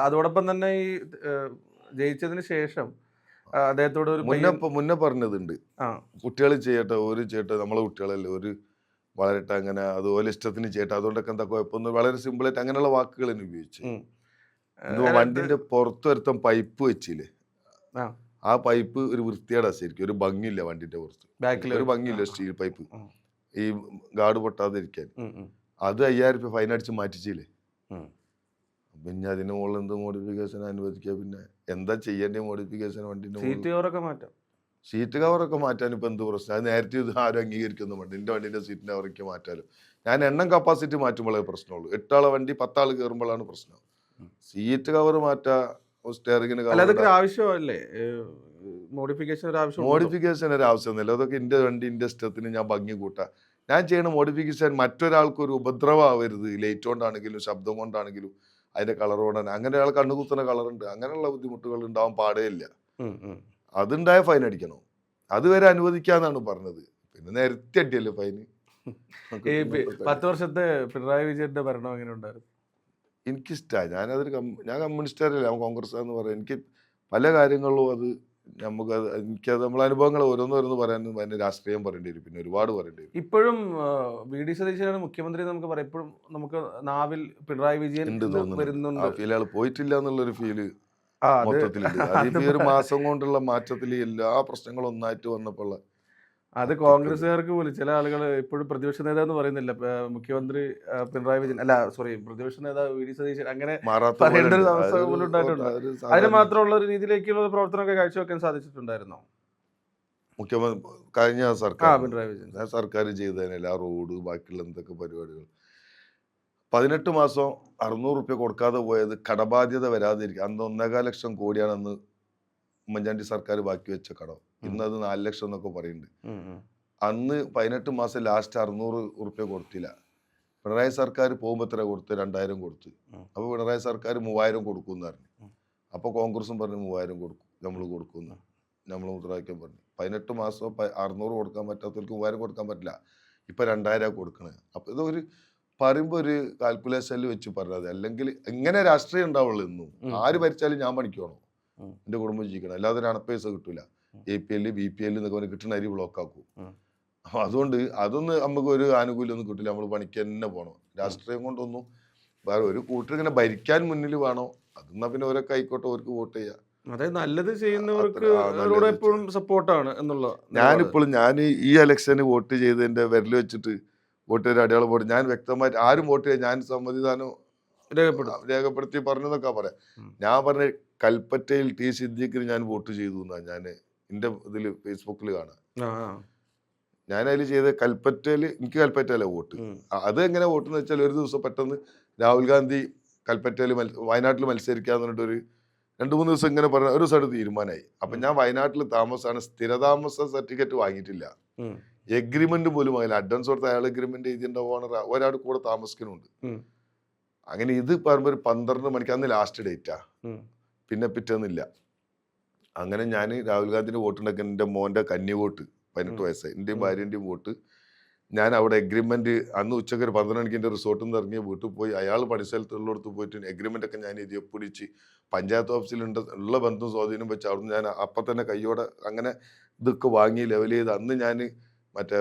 അതോടൊപ്പം തന്നെ ഈ ജയിച്ചതിന് ശേഷം അദ്ദേഹത്തോട് ഒരു മുന്നേ പറഞ്ഞതുണ്ട്, കുട്ടികൾ ചെയ്യട്ടെ, ഒരു ചെയ്യട്ടെ, നമ്മളെ കുട്ടികളല്ലേ, ഒരു വളരട്ടെ, അങ്ങനെ അതുപോലെ ഇഷ്ടത്തിന് ചെയ്യട്ടെ, അതുകൊണ്ടൊക്കെ എന്താ കുഴപ്പമൊന്നും, വളരെ സിമ്പിളായിട്ട് അങ്ങനെയുള്ള വാക്കുകൾ തന്നെ ഉപയോഗിച്ചു. വണ്ടിന്റെ പുറത്ത് ഒരുത്തം പൈപ്പ് വെച്ചില്ലേ, ആ പൈപ്പ് ഒരു വൃത്തിയേടാ, ശരിക്കും ഒരു ഭംഗിയില്ല. വണ്ടിന്റെ പുറത്ത് ഒരു ഭംഗിയില്ല, സ്റ്റീൽ പൈപ്പ്, ഈ ഗാർഡ് പൊട്ടാതിരിക്കാൻ. അത് 5,000 രൂപ ഫൈൻ അടിച്ച് മാറ്റിച്ചില്ലേ. പിന്നെ അതിന് മുകളിൽ എന്ത് മോഡിഫിക്കേഷൻ അനുവദിക്കുക? പിന്നെ എന്താ ചെയ്യേണ്ട മോഡിഫിക്കേഷൻ? വണ്ടിന്റെ സീറ്റ് കവറൊക്കെ മാറ്റാൻ ഇപ്പൊ എന്ത് പ്രശ്നം? അത് നേരത്തെ ഇത് ആരും അംഗീകരിക്കുന്നു വേണ്ട. എന്റെ വണ്ടിന്റെ സീറ്റിന്റെ കവറൊക്കെ മാറ്റാലും ഞാൻ എണ്ണം കപ്പാസിറ്റി മാറ്റുമ്പോഴേ പ്രശ്നമുള്ളൂ. 8 ആളെ വണ്ടി 10 ആൾ കയറുമ്പോഴാണ് പ്രശ്നം. സീറ്റ് കവർ മാറ്റാ, സ്റ്റിയറിംഗിന് ആവശ്യമല്ലേ? മോഡിഫിക്കേഷൻ ഒരു ആവശ്യമൊന്നുമില്ല. അതൊക്കെ എന്റെ വണ്ടി എന്റെ ഇഷ്ടത്തിന് ഞാൻ ഭംഗി കൂട്ടാ. ഞാൻ ചെയ്യണ മോഡിഫിക്കേഷൻ മറ്റൊരാൾക്ക് ഒരു ഉപദ്രവമാവരുത്. ലൈറ്റ് കൊണ്ടാണെങ്കിലും ശബ്ദം കൊണ്ടാണെങ്കിലും അതിന്റെ കളർ കൊണ്ടാണ്. അങ്ങനെ ഒരാൾ കണ്ണുകുത്തുന്ന കളറുണ്ട്, അങ്ങനെയുള്ള ബുദ്ധിമുട്ടുകൾ ഉണ്ടാവാൻ പാടേയില്ല. അതുണ്ടായ ഫൈൻ അടിക്കണം. അതുവരെ അനുവദിക്കാന്നാണ് പറഞ്ഞത്. പിന്നെ നേരത്തെ അടിയല്ലേ ഫൈന്. 10 വർഷത്തെ പിണറായി വിജയന്റെ ഭരണം എങ്ങനെ ഉണ്ടായിരുന്നു? എനിക്കിഷ്ടമായി. ഞാൻ കമ്മ്യൂണിസ്റ്റുകാരല്ല, ഞാൻ കോൺഗ്രസ് എന്ന് പറയാം. എനിക്ക് പല കാര്യങ്ങളിലും അത് എനിക്കത് നമ്മളെ അനുഭവങ്ങൾ ഓരോന്നോരോന്ന് പറയാൻ അതിന് രാഷ്ട്രീയം പറയേണ്ടി വരും, പിന്നെ ഒരുപാട് പറയേണ്ടി വരും. ഇപ്പോഴും VD സതീശനാണ് മുഖ്യമന്ത്രി നമുക്ക് പറയാം. ഇപ്പോഴും നമുക്ക് നാവിൽ പിണറായി വിജയൻ വരുന്നുണ്ട്. ആ ഫീൽ ആൾ പോയിട്ടില്ല എന്നുള്ളൊരു ഫീല് മൊത്തത്തിലുണ്ട്. അതിപ്പോ ഒരു മാസം കൊണ്ടുള്ള മാറ്റത്തിൽ എല്ലാ പ്രശ്നങ്ങളും ഒന്നായിട്ട് വന്നപ്പോൾ അത് കോൺഗ്രസ്സുകാർക്ക് പോലും ചില ആളുകൾ ഇപ്പോഴും പ്രതിപക്ഷ നേതാവ് എന്ന് പറയുന്നില്ല, മുഖ്യമന്ത്രി പിണറായി വിജയൻ അല്ല, സോറി, പ്രതിപക്ഷ നേതാവ് VD സതീശൻ, അങ്ങനെ പറയേണ്ട ഒരു അവസ്ഥ പോലും ഉണ്ടായിട്ടുണ്ട്. അതിന് മാത്രമുള്ള ഒരു രീതിയിലേക്കുള്ള പ്രവർത്തനമൊക്കെ കാഴ്ചവെക്കാൻ സാധിച്ചിട്ടുണ്ടായിരുന്നോ മുഖ്യമന്ത്രി കഴിഞ്ഞ സർക്കാർ? പിണറായി വിജയൻ സർക്കാർ ചെയ്തതിനല്ല, റോഡ് ബാക്കിയുള്ള എന്തൊക്കെ പരിപാടികൾ. 18 മാസം 600 രൂപ കൊടുക്കാതെ പോയത് കടബാധ്യത വരാതിരിക്കുക. അന്ന് 1.25 ലക്ഷം കോടിയാണ് അന്ന് ഉമ്മൻചാണ്ടി സർക്കാർ ബാക്കി വെച്ച കടം. ഇന്ന് അത് 4 ലക്ഷം എന്നൊക്കെ പറയുന്നുണ്ട്. ഉം, ഉം. അന്ന് 18 മാസം ലാസ്റ്റ് 600 ഉറുപ്പ്യ കൊടുത്തില്ല. പിണറായി സർക്കാർ പോകുമ്പോൾ എത്ര കൊടുത്ത്? 2000 കൊടുത്ത്. ഉം. അപ്പോൾ പിണറായി സർക്കാർ 3000 കൊടുക്കും എന്ന് പറഞ്ഞു. ഉം. അപ്പോൾ കോൺഗ്രസും പറഞ്ഞു 3000 കൊടുക്കും, നമ്മൾ കൊടുക്കുന്നു, നമ്മൾ മുദ്രാവാക്യം പറഞ്ഞു. 18 മാസം 600 കൊടുക്കാൻ പറ്റാത്തവർക്ക് 3000 കൊടുക്കാൻ പറ്റില്ല. ഇപ്പം 2000 കൊടുക്കണേ. അപ്പോൾ ഇതൊരു പറയുമ്പോൾ ഒരു കാൽക്കുലേഷനിൽ വെച്ച് പറഞ്ഞത്. അല്ലെങ്കിൽ ഇങ്ങനെ രാഷ്ട്രീയം ഉണ്ടാവുള്ളൂ എന്നും. ആര് ഭരിച്ചാലും ഞാൻ പണിക്കണോ, എൻ്റെ കുടുംബം ജീവിക്കണം, അല്ലാതെ ഒരു അണപ്പൈസ കിട്ടൂല. APL BPL എന്നൊക്കെ പറഞ്ഞ് കിട്ടുന്ന അരി ബ്ലോക്ക് ആക്കും. അപ്പോൾ അതുകൊണ്ട് അതൊന്നും നമുക്ക് ഒരു ആനുകൂല്യം ഒന്നും കിട്ടില്ല. നമ്മൾ പണിക്ക് തന്നെ പോകണം. രാഷ്ട്രീയം കൊണ്ടൊന്നും വേറെ ഒരു കൂട്ടർ ഇങ്ങനെ ഭരിക്കാൻ മുന്നിൽ വേണോ, അതെന്നാ പിന്നെ ഓരൊക്കെ ആയിക്കോട്ടെ, അവർക്ക് വോട്ട് ചെയ്യാം. അതായത് നല്ലത് ചെയ്യുന്നവർക്ക് അവരോട് എപ്പോഴും സപ്പോർട്ടാണ് എന്നുള്ള ഞാനിപ്പോഴും ഞാൻ ഈ ഇലക്ഷന് വോട്ട് ചെയ്തതിന്റെ വിരൽ വെച്ചിട്ട് വോട്ട് ചെയ്ത അടയാളം വോട്ട് ഞാൻ വ്യക്തമായിട്ട് ആരും വോട്ട് ചെയ്യാൻ ഞാൻ സമ്മതിദാനം രേഖപ്പെടുത്തി പറഞ്ഞതൊക്കെ പറയാം. ഞാൻ പറഞ്ഞ കൽപ്പറ്റയിൽ T സിദ്ദീഖിന് ഞാൻ വോട്ട് ചെയ്തു എന്നാ ഞാൻ എൻ്റെ ഇതിൽ ഫേസ്ബുക്കിൽ കാണാം. ഞാൻ അതിൽ ചെയ്ത കൽപ്പറ്റയിൽ എനിക്ക് കൽപ്പറ്റയിലെ വോട്ട്. അത് എങ്ങനെ വോട്ട് എന്ന് വെച്ചാൽ ഒരു ദിവസം പെട്ടെന്ന് രാഹുൽ ഗാന്ധി കൽപ്പറ്റയിൽ വയനാട്ടിൽ മത്സരിക്കാന്ന് പറഞ്ഞിട്ടൊരു 2-3 ദിവസം ഇങ്ങനെ പറഞ്ഞ ഒരു സ്ഥലത്ത് തീരുമാനമായി. അപ്പം ഞാൻ വയനാട്ടിൽ താമസമാണ്, സ്ഥിരതാമസ സർട്ടിഫിക്കറ്റ് വാങ്ങിയിട്ടില്ല, എഗ്രിമെന്റ് പോലും ആയില്ല. അഡ്വാൻസ് കൊടുത്ത അയാൾ എഗ്രിമെന്റ് എഴുതിൻ്റെ ഓണർ ഒരാൾ കൂടെ താമസിക്കുന്നുണ്ട്. അങ്ങനെ ഇത് പറയുമ്പോൾ ഒരു 12 മണിക്ക് അന്ന് ലാസ്റ്റ് ഡേറ്റാ, പിന്നെ പിറ്റേന്നില്ല. അങ്ങനെ ഞാൻ രാഹുൽ ഗാന്ധിന്റെ വോട്ട് ഉണ്ടാക്കി. എൻ്റെ മോൻ്റെ കന്നി വോട്ട് 18 വയസ്സായി, എൻ്റെയും ഭാര്യൻ്റെയും വോട്ട് ഞാൻ അവിടെ എഗ്രിമെന്റ് അന്ന് ഉച്ചക്ക് ഒരു 12 മണിക്ക് എൻ്റെ റിസോർട്ടിൽ നിന്ന് ഇറങ്ങിയ വീട്ടിൽ പോയി അയാൾ പണിസ്ഥലത്തുള്ളടത്ത് പോയിട്ട് എഗ്രിമെന്റ് ഒക്കെ ഞാൻ എഴുതി ഒപ്പിടിച്ച് പഞ്ചായത്ത് ഓഫീസിലുണ്ട് ഉള്ള ബന്ധം സ്വാധീനം വെച്ച് അവിടുന്ന് ഞാൻ അപ്പം തന്നെ കയ്യോടെ അങ്ങനെ ഇതൊക്കെ വാങ്ങി ലെവൽ ചെയ്ത് അന്ന് ഞാൻ മറ്റേ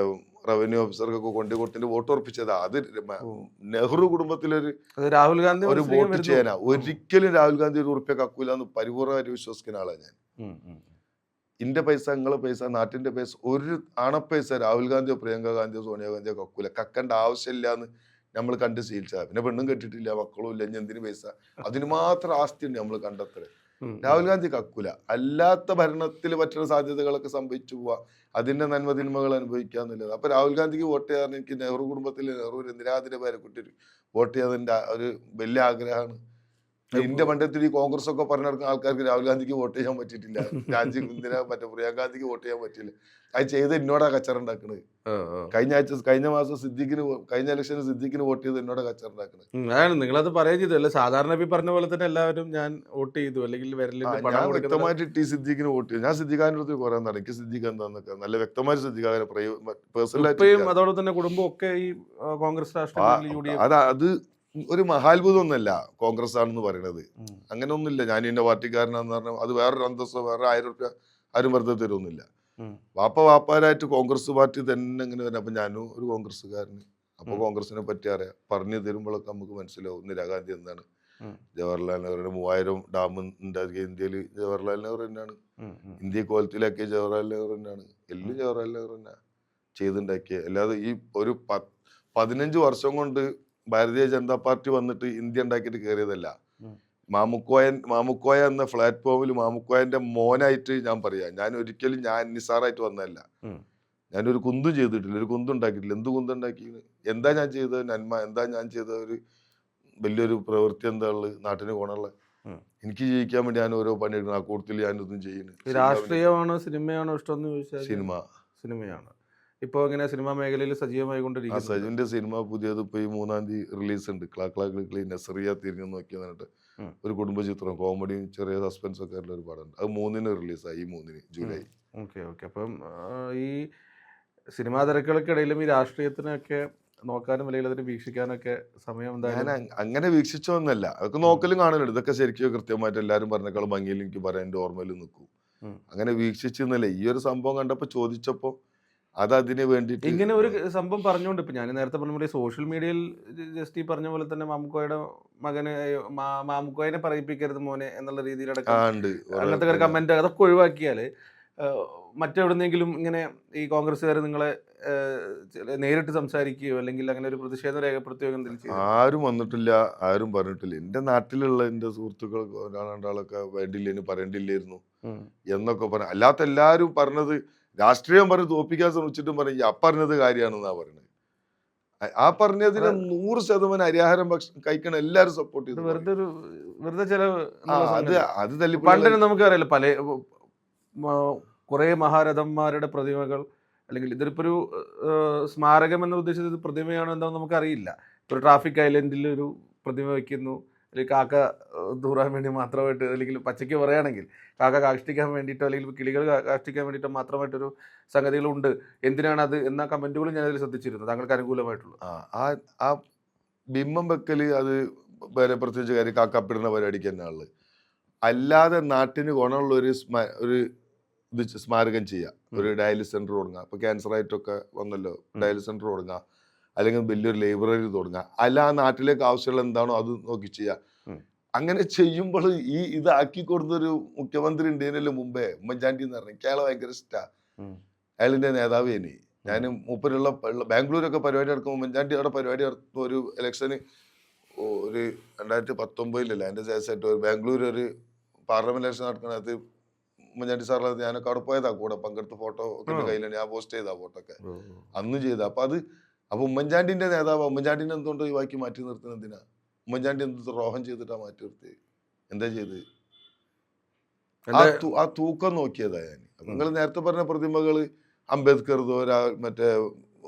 റവന്യൂ ഓഫീസർക്കൊക്കെ കൊണ്ടു കൊടുത്തിട്ട് വോട്ട് ഉറപ്പിച്ചതാ. അത് നെഹ്റു കുടുംബത്തിലൊരു രാഹുൽ ഗാന്ധി ഒരു വോട്ട് ചെയ്യാനാ. ഒരിക്കലും രാഹുൽ ഗാന്ധി ഒരു ഉറുപ്പ്യ കക്കൂല എന്ന് പരിപൂർണ്ണമായിട്ട് വിശ്വസിക്കുന്ന ആളാണ് ഞാൻ. ഇന്റെ പൈസ, നിങ്ങളെ പൈസ, നാട്ടിന്റെ പൈസ, ഒരു അണപ്പൈസ രാഹുൽ ഗാന്ധിയോ പ്രിയങ്ക ഗാന്ധിയോ സോണിയാഗാന്ധിയോ കക്കൂല. കക്കേണ്ട ആവശ്യമില്ല എന്ന് നമ്മൾ കണ്ട് ശീലിച്ചതാ. പിന്നെ പെണ്ണും കെട്ടിട്ടില്ല, മക്കളും ഇല്ല, ഇനി എന്തിന് പൈസ, അതിന് മാത്രം ആസ്തി ഉണ്ട് നമ്മൾ കണ്ടെത്തല്. രാഹുൽ ഗാന്ധി കക്കൂല. അല്ലാത്ത ഭരണത്തിൽ പറ്റുന്ന സാധ്യതകളൊക്കെ സംഭവിച്ചു പോവാ, അതിന്റെ നന്മതിന്മകൾ അനുഭവിക്കാന്നുള്ളത്. അപ്പൊ രാഹുൽ ഗാന്ധിക്ക് വോട്ട് ചെയ്യാൻ എനിക്ക് നെഹ്റു കുടുംബത്തിലെ നെഹ്റു ഇന്ദിരാതിന്റെ പേരെക്കുട്ടി വോട്ട് ചെയ്യാതിന്റെ ഒരു വലിയ ആഗ്രഹമാണ്. ഇന്ത്യ മണ്ഡലത്തിൽ ഈ കോൺഗ്രസ് ഒക്കെ പറഞ്ഞിടക്കുന്ന ആൾക്കാർക്ക് രാഹുൽ ഗാന്ധിക്ക് വോട്ട് ചെയ്യാൻ പറ്റിയിട്ടില്ല, രാജീവ് ഇന്ദിര മറ്റേ പ്രിയങ്ക ഗാന്ധിക്ക് വോട്ട് ചെയ്യാൻ പറ്റില്ല. അത് ചെയ്ത് എന്നോടാ കച്ചറ ഉണ്ടാക്കണത്. കഴിഞ്ഞ മാസം കഴിഞ്ഞ ഇലക്ഷന് സിദ്ദീഖിന് വോട്ട് ചെയ്ത് എന്നോട് കച്ചറ ഉണ്ടാക്കണത്. അതാണ് നിങ്ങളത് പറയുകയും ചെയ്തു അല്ലെ. സാധാരണ പറഞ്ഞ പോലെ തന്നെ എല്ലാവരും ഞാൻ വോട്ട് ചെയ്തു അല്ലെങ്കിൽ ഞാൻ വ്യക്തമായിട്ട് T സിദ്ദീഖിന് വോട്ട് ചെയ്തു. ഞാൻ സിദ്ദീഖാന്റെ അടുത്ത് കുറെ എന്താണ് എനിക്ക് സിദ്ദീഖ് എന്താന്നൊക്കെ നല്ല വ്യക്തമായിട്ട് സിദ്ദീഖാനെ പേഴ്സണലായിട്ട്. അതോടെ തന്നെ കുടുംബം ഒക്കെ ഈ കോൺഗ്രസ് രാഷ്ട്രീയ അത് ഒരു മഹാത്ഭുതം ഒന്നല്ല കോൺഗ്രസ് ആണെന്ന് പറയുന്നത്. അങ്ങനെ ഒന്നുമില്ല. ഞാൻ എന്റെ പാർട്ടിക്കാരനാന്ന് പറഞ്ഞാൽ അത് വേറൊരു അന്തസ്സോ വേറെ 1000 രൂപ ആരും വെറുതെ തരുമൊന്നുമില്ല. വാപ്പാരായിട്ട് കോൺഗ്രസ് പാർട്ടി തന്നെ ഇങ്ങനെ തന്നെ. അപ്പൊ ഞാനും ഒരു കോൺഗ്രസ്സുകാരന്. അപ്പൊ കോൺഗ്രസിനെ പറ്റി അറിയാം. പറഞ്ഞു തരുമ്പോഴൊക്കെ നമുക്ക് മനസ്സിലാവും ഇന്ദിരാഗാന്ധി എന്താണ്, ജവഹർലാൽ നെഹ്റുവിന് 3000 ഡാം ഉണ്ടാക്കിയ ഇന്ത്യയിൽ ജവഹർലാൽ നെഹ്റു തന്നെയാണ്. ഇന്ത്യ കോലത്തിലാക്കിയ ജവഹർലാൽ നെഹ്റു തന്നെയാണ്. എല്ലാം ജവഹർലാൽ നെഹ്റു തന്നെ ചെയ്തുണ്ടാക്കിയ. അല്ലാതെ ഈ ഒരു 15 വർഷം കൊണ്ട് ഭാരതീയ ജനതാ പാർട്ടി വന്നിട്ട് ഇന്ത്യ ഉണ്ടാക്കിയിട്ട് കയറിയതല്ല. മാമുക്കോയ എന്ന പ്ലാറ്റ്ഫോമിൽ മാമുക്കോയന്റെ മോനായിട്ട് ഞാൻ പറയാം. ഞാൻ ഒരിക്കലും നിസാറായിട്ട് വന്നതല്ല. ഞാനൊരു കുന്തും ചെയ്തിട്ടില്ല, ഒരു കുന്തും ഉണ്ടാക്കിയിട്ടില്ല. എന്ത് കുന്തുണ്ടാക്കി, എന്താ ഞാൻ ചെയ്തത് നന്മ, എന്താ ഞാൻ ചെയ്ത ഒരു വലിയൊരു പ്രവൃത്തി, എന്താ ഉള്ളത് നാട്ടിന് ഗുണമുള്ള. എനിക്ക് ജീവിക്കാൻ വേണ്ടി ഞാൻ ഓരോ പണിയെടുക്കണം. ആ കൂട്ടത്തിൽ ഞാനിതൊന്നും ചെയ്യുന്നു. രാഷ്ട്രീയമാണോ സിനിമയാണോ ഇഷ്ടം എന്ന് ചോദിച്ചാൽ സിനിമയാണ്. ഇപ്പൊ ഇങ്ങനെ സിനിമാ മേഖലയിൽ സജീവമായി കൊണ്ടിരിക്കുന്നു. സജുവിന്റെ സിനിമ പുതിയത് ഇപ്പൊ ഈ 3-ാം തീയതി റിലീസ് ഉണ്ട്. ക്ലാ നസറിയ തിരിഞ്ഞു നോക്കിയെന്ന് പറഞ്ഞിട്ട് ഒരു കുടുംബചിത്രം, കോമഡിയും ചെറിയ സസ്പെൻസ് ഒക്കെ ഉള്ള ഒരു പടമുണ്ട്. അത് 3-ന് റിലീസായി, ഈ 3-ന് ജൂലൈ. ഓക്കെ. അപ്പം ഈ സിനിമാ തിരക്കുകൾക്കിടയിലും ഈ രാഷ്ട്രീയത്തിനൊക്കെ നോക്കാനും അല്ലെങ്കിൽ അതിനെ വീക്ഷിക്കാനൊക്കെ സമയം ഞാൻ അങ്ങനെ വീക്ഷിച്ചോന്നല്ല, അതൊക്കെ നോക്കലും കാണലുണ്ട്. ഇതൊക്കെ ശരിക്കും കൃത്യമായിട്ട് എല്ലാവരും പറഞ്ഞേക്കാളും ഭംഗിയിൽ എനിക്ക് പറയാൻ എൻ്റെ ഓർമ്മയിൽ നിൽക്കും. അങ്ങനെ വീക്ഷിച്ചെന്നല്ല, ഈ ഒരു സംഭവം കണ്ടപ്പോ ചോദിച്ചപ്പോ അത് അതിന് വേണ്ടിയിട്ട് ഇങ്ങനെ ഒരു സംഭവം പറഞ്ഞുകൊണ്ട് ഇപ്പൊ ഞാൻ നേരത്തെ പറഞ്ഞ പോലെ സോഷ്യൽ മീഡിയയിൽ ജസ്റ്റ് ഈ പറഞ്ഞ പോലെ തന്നെ മാമുക്കോയുടെ മകന് മാമുക്കോയെ പറയിപ്പിക്കരുത് മോനെ എന്നുള്ള രീതിയിലടക്കം അങ്ങനത്തെ ഒരു കമന്റ് അതൊക്കെ ഒഴിവാക്കിയാല് മറ്റെവിടെന്നെങ്കിലും ഇങ്ങനെ ഈ കോൺഗ്രസ്സുകാർ നിങ്ങളെ നേരിട്ട് സംസാരിക്കുകയോ അല്ലെങ്കിൽ അങ്ങനെ ഒരു പ്രതിഷേധം രേഖപ്പെടുത്തുകയോ എന്തെങ്കിലും ആരും വന്നിട്ടില്ല, ആരും പറഞ്ഞിട്ടില്ല. എന്റെ നാട്ടിലുള്ള എന്റെ സുഹൃത്തുക്കൾ രണ്ടാളൊക്കെ വേണ്ടില്ലേന് പറയേണ്ടില്ലായിരുന്നു എന്നൊക്കെ പറഞ്ഞു. അല്ലാത്ത എല്ലാരും പറഞ്ഞത് രാഷ്ട്രീയം പറഞ്ഞ് തോപ്പിക്കാൻ ശ്രമിച്ചിട്ടും പറയും പറഞ്ഞത് കാര്യമാണെന്നാ പറയുന്നത്. ആ പറഞ്ഞതിന് 100% അരിയാഹാരം കഴിക്കണം എല്ലാരും സപ്പോർട്ട് ചെയ്തു. വെറുതെ ചില അത് പണ്ടിന് നമുക്കറിയാലോ പല കുറേ മഹാരഥന്മാരുടെ പ്രതിമകൾ, അല്ലെങ്കിൽ ഇതിപ്പോൾ ഒരു സ്മാരകം എന്ന് ഉദ്ദേശിച്ചത് പ്രതിമയാണോ എന്താണെന്ന് നമുക്കറിയില്ല. ഇപ്പോൾ ഒരു ട്രാഫിക് ഐലൻഡിൽ ഒരു പ്രതിമ വയ്ക്കുന്നു, അല്ലെങ്കിൽ കാക്ക തൂറാൻ വേണ്ടി മാത്രമായിട്ട്, അല്ലെങ്കിൽ പച്ചയ്ക്ക് പറയുകയാണെങ്കിൽ കാക്ക കാഷ്ടിക്കാൻ വേണ്ടിയിട്ടോ അല്ലെങ്കിൽ കിളികൾ കാഷ്ടിക്കാൻ വേണ്ടിയിട്ടോ മാത്രമായിട്ടൊരു സംഗതികളുണ്ട്. എന്തിനാണ് അത് എന്ന കമൻറ്റുകളും ഞാനതിൽ ശ്രദ്ധിച്ചിരുന്നു, താങ്കൾക്ക് അനുകൂലമായിട്ടുള്ളൂ. ആ ആ ബിംബം വെക്കൽ അത് വേറെ പ്രത്യേകിച്ച് കാര്യം കാക്കപ്പിടുന്ന പരിപാടിക്ക് തന്നെയാണുള്ളത്. അല്ലാതെ നാട്ടിന് ഗുണമുള്ള ഒരു ഇത് സ്മാരകം ചെയ്യുക, ഒരു ഡയാലിസിസ് സെൻറ്റർ തുടങ്ങുക. ഇപ്പോൾ ക്യാൻസർ ആയിട്ടൊക്കെ വന്നല്ലോ, ഡയാലിസിസ് സെൻറ്റർ തുടങ്ങുക, അല്ലെങ്കിൽ വലിയൊരു ലൈബ്രറി തുടങ്ങുക. അല്ല ആ നാട്ടിലേക്ക് ആവശ്യമുള്ള എന്താണോ അത് നോക്കി ചെയ്യുക. അങ്ങനെ ചെയ്യുമ്പോൾ ഇതാക്കി കൊടുത്തൊരു മുഖ്യമന്ത്രി ഉണ്ടതിനു മുമ്പേ ഉമ്മൻചാണ്ടി എന്ന് പറഞ്ഞാൽ അയാളെ ഭയങ്കര ഇഷ്ടമാണ്. അയാളിൻ്റെ നേതാവ് ഇനി ഞാൻ മൂപ്പരുള്ള ബാംഗ്ലൂരൊക്കെ പരിപാടി നടക്കുമ്പോൾ ഉമ്മൻചാണ്ടി അവിടെ പരിപാടി നടത്തുമ്പോൾ ഒരു ഇലക്ഷന് ഒരു 2019 അതിൻ്റെ ശേഷമായിട്ട് ഒരു ബാംഗ്ലൂർ ഒരു പാർലമെന്റ് ഇലക്ഷൻ നടക്കുന്നത് ഉമ്മൻചാണ്ടി സാറിൽ ഞാനൊക്കെ അവിടെ പോയതാ, കൂടെ പങ്കെടുത്ത ഫോട്ടോ ഒക്കെ എൻ്റെ കയ്യിലാണ്, ഞാൻ പോസ്റ്റ് ചെയ്ത ഫോട്ടോ ഒക്കെ അന്ന് ചെയ്ത. അപ്പൊ ഉമ്മൻചാണ്ടിന്റെ നേതാവ് ഉമ്മൻചാണ്ടിനെ എന്തുകൊണ്ട് ഒഴിവാക്കി മാറ്റി നിർത്തുന്നത് എന്തിനാ? ഉമ്മൻചാണ്ടി എന്ത് ദ്രോഹം ചെയ്തിട്ടാ മാറ്റി നിർത്തി? എന്താ ചെയ്ത്? ആ തൂക്കം നോക്കിയതാ ഞാൻ. നിങ്ങൾ നേരത്തെ പറഞ്ഞ പ്രതിമകള് അംബേദ്കർതോ മറ്റേ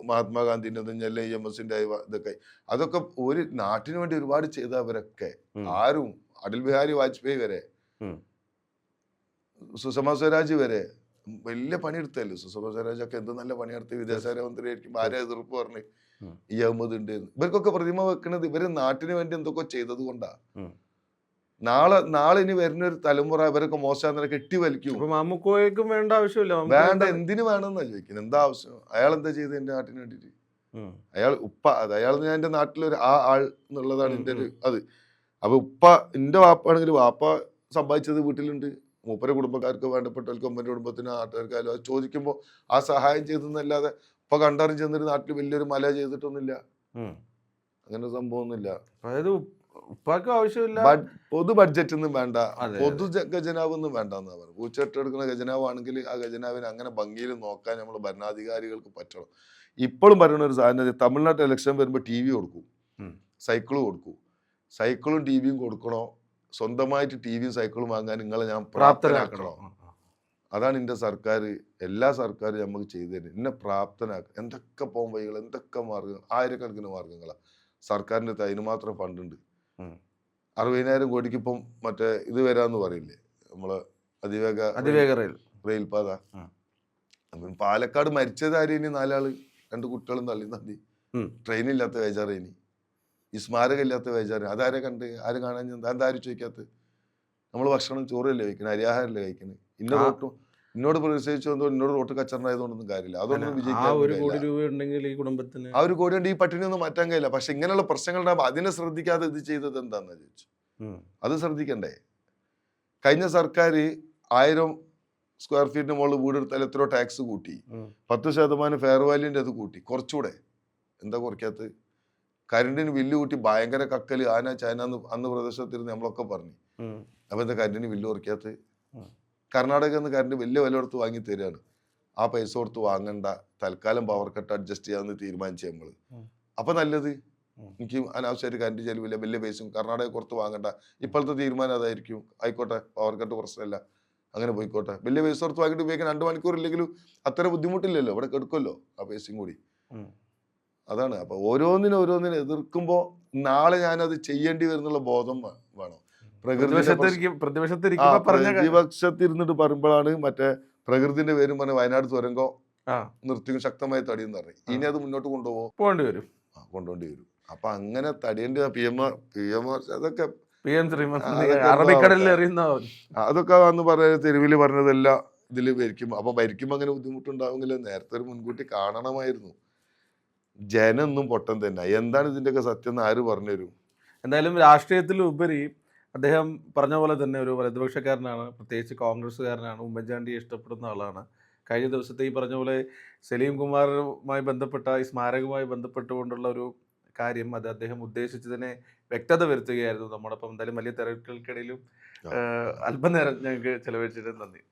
മഹാത്മാഗാന്ധിന്റെ അല്ലെ EMSന്റെ ഇതൊക്കെ, അതൊക്കെ ഒരു നാട്ടിന് വേണ്ടി ഒരുപാട് ചെയ്തവരൊക്കെ ആരും, അടൽ ബിഹാരി വാജ്പേയി വരെ, സുഷമ സ്വരാജ് വരെ വലിയ പണിയെടുത്തല്ലോ. സുഷമ സ്വരാജ് ഒക്കെ എന്ത് നല്ല പണിയെടുത്ത് വിദേശകാര്യമന്ത്രി ആയിരിക്കും. ആരെ എതിർപ്പ് പറഞ്ഞ് ഈ അഹമ്മദ് ഉണ്ട്. ഇവർക്കൊക്കെ പ്രതിമ വെക്കുന്നത് ഇവര് നാട്ടിന് വേണ്ടി എന്തൊക്കെ ചെയ്തത് കൊണ്ടാ. നാളെ ഇനി വരുന്ന ഒരു തലമുറ ഇവരൊക്കെ മോശം കെട്ടി വലിക്കും. വേണ്ട ആവശ്യമില്ല. വേണ്ട, എന്തിനു വേണമെന്നാ ചോദിക്കുന്നത്. എന്താ ആവശ്യം? അയാൾ എന്താ ചെയ്ത് എന്റെ നാട്ടിന് വേണ്ടിട്ട്? അയാൾ അയാൾ ഞാൻ എന്റെ നാട്ടിലൊരു ആൾ എന്നുള്ളതാണ് എന്റെ ഒരു അത്. അപ്പൊ എന്റെ വാപ്പാണെങ്കിൽ വാപ്പ സമ്പാദിച്ചത് വീട്ടിലുണ്ട്. മൂപ്പരെ കുടുംബക്കാർക്ക്, വേണ്ടപ്പെട്ടവർക്ക്, അമ്മന്റെ കുടുംബത്തിന്, നാട്ടുകാർക്കായാലും അത് ചോദിക്കുമ്പോൾ ആ സഹായം ചെയ്തെന്നല്ലാതെ കണ്ടറിഞ്ഞ് ചെന്നൊരു നാട്ടിൽ വലിയൊരു മല ചെയ്തിട്ടൊന്നുമില്ല. അങ്ങനെ സംഭവമൊന്നുമില്ല. അതായത് ഉപ്പാക്ക് ആവശ്യമില്ല. പൊതു ബഡ്ജറ്റ് ഒന്നും വേണ്ട, പൊതു ഖജനാവ് ഒന്നും വേണ്ട എന്നാ പറയുന്നത്. പൂച്ചെട്ടെടുക്കുന്ന ഖജനാവ് ആണെങ്കിൽ ആ ഖജനാവിനെ അങ്ങനെ ഭംഗിയിൽ നോക്കാൻ നമ്മൾ ഭരണാധികാരികൾക്ക് പറ്റണം. ഇപ്പോഴും പറയുന്ന ഒരു സാധനം, തമിഴ്നാട്ടിൽ ഇലക്ഷൻ വരുമ്പോൾ TV കൊടുക്കും, സൈക്കിള് കൊടുക്കും. സൈക്കിളും TVയും കൊടുക്കണോ? സ്വന്തമായിട്ട് TVയും സൈക്കിളും വാങ്ങാൻ നിങ്ങളെ ഞാൻ പ്രാപ്തനാക്കണോ? അതാണ് എൻ്റെ സർക്കാർ. എല്ലാ സർക്കാരും നമുക്ക് ചെയ്തു തരും. എന്നെ പ്രാപ്തനാക്കുക. എന്തൊക്കെ പോകാൻ വഴികൾ, എന്തൊക്കെ മാർഗങ്ങൾ, ആയിരക്കണക്കിന് മാർഗങ്ങളാണ് സർക്കാരിൻ്റെ. അതിന് മാത്രം ഫണ്ടുണ്ട്. 60,000 കോടിക്ക് ഇപ്പം മറ്റേ ഇത് വരാന്ന് പറയില്ലേ, നമ്മള് അതിവേഗ റെയിൽപാത. അപ്പം പാലക്കാട് മരിച്ചത് ആരും, ഇനി 4 ആള്, 2 കുട്ടികളും തള്ളി നന്ദി. ട്രെയിനില്ലാത്ത വേജാറ്, ഇനി ഈ സ്മാരകം ഇല്ലാത്ത വേജാറ്. അതാരെ കണ്ട് ആരും കാണാൻ എന്താരും ചോദിക്കാത്ത? നമ്മൾ ഭക്ഷണം ചോറല്ലേ കഴിക്കുന്നത്, അരിയാഹാരല്ലേ കഴിക്കുന്നത്? എന്നോട് പ്രതിഷേധിച്ചു എന്നോട് റോട്ട് കച്ചറണ്ടായതുകൊണ്ടൊന്നും കാര്യമില്ല. അതൊന്നും വിജയിക്കാൻ. ആ 1 കോടി രൂപ ഉണ്ടെങ്കിൽ ഈ കുടുംബത്തിന്, ആ 1 കോടി കൊണ്ട് ഈ പട്ടിണിയൊന്നും മാറ്റാൻ കഴിയില്ല. പക്ഷെ ഇങ്ങനെയുള്ള പ്രശ്നങ്ങളുണ്ടാകുമ്പോൾ അതിനെ ശ്രദ്ധിക്കാതെ ഇത് ചെയ്തത് എന്താന്ന് ചോദിച്ചു. അത് ശ്രദ്ധിക്കണ്ടേ? കഴിഞ്ഞ സർക്കാർ 1000 സ്ക്വയർ ഫീറ്റിന് മുകളിൽ വീടെടുത്താൽ എത്രയോ ടാക്സ് കൂട്ടി, 10% ഫെയർ വാല്യൂന്റെ അത് കൂട്ടി. കുറച്ചുകൂടെ എന്താ കുറയ്ക്കാത്ത? കരണ്ടിന് ബില്ല് കൂട്ടി ഭയങ്കര കക്കല്, ആന ചൈന അന്ന് പ്രദേശത്തിരുന്ന് നമ്മളൊക്കെ പറഞ്ഞു. അപ്പൊ എന്താ കരണ്ടിന് ബില്ല് കുറയ്ക്കാത്ത? കർണാടകയിൽ നിന്ന് കറണ്ട് വലിയ വില കൊടുത്ത് വാങ്ങി തരികയാണ്. ആ പൈസ കൊടുത്ത് വാങ്ങണ്ട, തൽക്കാലം പവർ കട്ട് അഡ്ജസ്റ്റ് ചെയ്യാമെന്ന് തീരുമാനിച്ചു നമ്മൾ. അപ്പൊ നല്ലത്, എനിക്ക് അനാവശ്യമായിട്ട് കറണ്ട് ചെലവില്ല, വലിയ പൈസയും കർണാടക പുറത്ത് വാങ്ങണ്ട. ഇപ്പോഴത്തെ തീരുമാനം അതായിരിക്കും. ആയിക്കോട്ടെ, പവർ കട്ട് പ്രശ്നമല്ല, അങ്ങനെ പോയിക്കോട്ടെ. വലിയ പൈസ കൊടുത്ത് വാങ്ങിയിട്ട് ഉപയോഗിക്കാൻ 2 മണിക്കൂർ ഇല്ലെങ്കിലും അത്ര ബുദ്ധിമുട്ടില്ലല്ലോ, ഇവിടെ കെടുക്കുമല്ലോ ആ പൈസയും കൂടി. അതാണ്. അപ്പൊ ഓരോന്നിനും എതിർക്കുമ്പോൾ നാളെ ഞാനത് ചെയ്യേണ്ടി വരുന്നുള്ള ബോധം വേണം. പ്രതിപക്ഷത്തിരുന്നിട്ട് പറയുമ്പോഴാണ് മറ്റേ പ്രകൃതിന്റെ പേരും പറഞ്ഞ വയനാട് തുരങ്കം നിർത്തിയും ശക്തമായി തടിയെന്ന് പറയും. ഇനി അത് മുന്നോട്ട് കൊണ്ടുപോകേണ്ടി വരും. അപ്പൊ അങ്ങനെ തടിയേണ്ട PM അതൊക്കെ അതൊക്കെ അന്ന് പറഞ്ഞ തെരുവില് പറഞ്ഞതെല്ലാം ഇതില് ഭരിക്കും. അപ്പൊ ഭരിക്കുമ്പോ അങ്ങനെ ബുദ്ധിമുട്ടുണ്ടാവുമെങ്കിൽ നേരത്തെ ഒരു മുൻകൂട്ടി കാണണമായിരുന്നു. ജനൊന്നും പൊട്ടൻ തന്നെ. എന്താണ് ഇതിന്റെയൊക്കെ സത്യം എന്ന് ആര് പറഞ്ഞുതരും? എന്തായാലും രാഷ്ട്രീയത്തിലുപരി അദ്ദേഹം പറഞ്ഞ പോലെ തന്നെ ഒരു വലതുപക്ഷക്കാരനാണ്, പ്രത്യേകിച്ച് കോൺഗ്രസ്സുകാരനാണ്, ഉമ്മൻചാണ്ടിയെ ഇഷ്ടപ്പെടുന്ന ആളാണ്. കഴിഞ്ഞ ദിവസത്തെ ഈ പറഞ്ഞ പോലെ സലീം കുമാറുമായി ബന്ധപ്പെട്ട ഈ സ്മാരകവുമായി ബന്ധപ്പെട്ടുകൊണ്ടുള്ള ഒരു കാര്യം, അത് അദ്ദേഹം ഉദ്ദേശിച്ചതിനെ വ്യക്തത വരുത്തുകയായിരുന്നു. നമ്മോടൊപ്പം എന്തായാലും വലിയ തിരക്കുകൾക്കിടയിലും അല്പനേരം ഞങ്ങൾക്ക് ചെലവഴിച്ചിട്ട് നന്ദി.